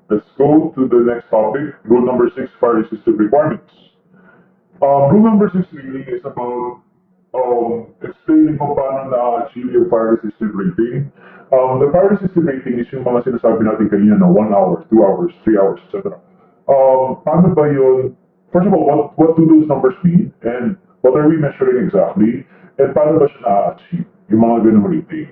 let's go to the next topic. Rule number 6, fire-resistive requirements. Rule number 6 really is about explaining kung paano na-achieve yung fire-resistive rating. The fire-resistive rating is yung mga sinasabi natin kanina na 1 hour, 2 hours, 3 hours, etc. Paano ba yun? First of all, what do those numbers mean? And what are we measuring exactly? And paano ba siya na-achieve? Yung mga ganung rating.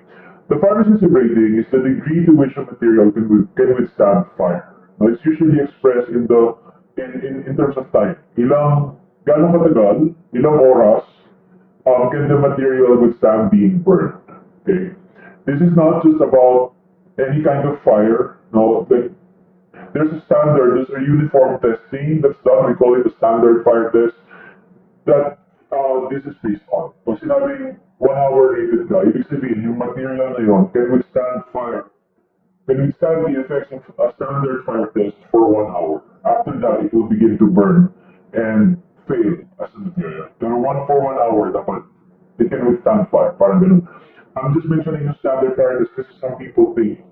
The fire-resistive rating is the degree to which a material can withstand fire. Now, it's usually expressed in terms of time. Gano'ng katagal, ilang oras, can the material withstand being burned? Okay, this is not just about any kind of fire. No, like there's a standard, there's a uniform testing that's done. We call it the standard fire test. That this is based on. Kung sinabing 1 hour rated ka, ibig sabihin yung material na yun can withstand fire. Can withstand the effects of a standard fire test for 1 hour. After that, it will begin to burn and fail as a material. Pero for 1 hour, dapat it can withstand fire. Parang ganun. I'm just mentioning the standard fire test because some people think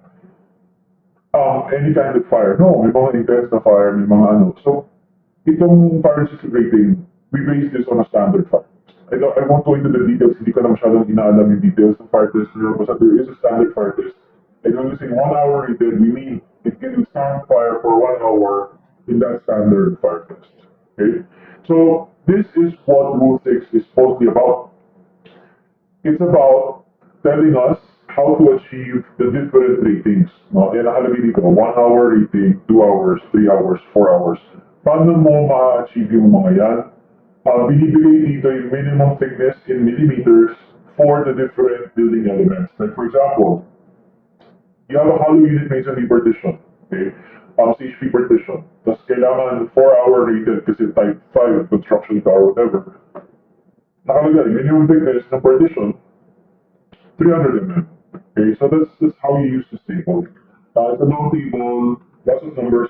any kind of fire. No, may mga intense na fire, may mga ano. So, itong fire resistive rating, we base this on a standard fire test. I won't go into the details, hindi ko na masyadong inaalam yung details ng fire test. Basta there is a standard fire test. And when we say 1 hour rated, we mean it can withstand fire for 1 hour in that standard fire test. Okay? So, this is what Rule 6 is mostly about. It's about telling us how to achieve the different ratings. No? Yan nakalagay dito, 1 hour rating, 2 hours, 3 hours, 4 hours. Paano mo ma-achieve yung mga yan? Binibigay dito yung minimum thickness in millimeters for the different building elements. Like for example, you have a hollow unit masonry partition, okay? CHP partition. Tapos kailangan 4-hour rated kasi type 5 construction ka or whatever. Nakalagay, minimum thickness ng partition, 300 mm. Okay, so that's how you use this table. It's a long table, lots of numbers.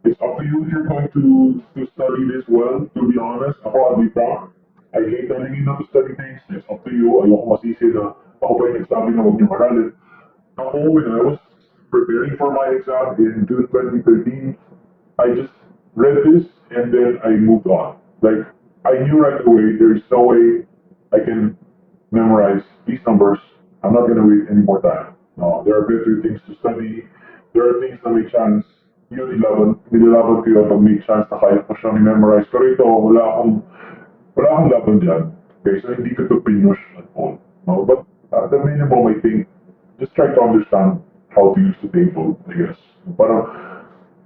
It's up to you if you're going to study this well, to be honest. Ako, I'll be proud. I hate telling you not to study things. It's up to you. Ayoko masisi na ako pa yung nagsabi na huwag niyo maralin. Ako, when I was preparing for my exam in June 2013, I just read this and then I moved on. Like, I knew right away there is no way I can memorize these numbers. I'm not going to waste any more time. No, there are better things to study. There are things na may chance. Yun, nilalaban ko yun pag may chance na kaya ko siyang memorize. Pero ito, wala akong laban dyan. Okay, so hindi ko ito pinush at all. No, but at the minimum, I think, just try to understand how to use the table, I guess. Parang,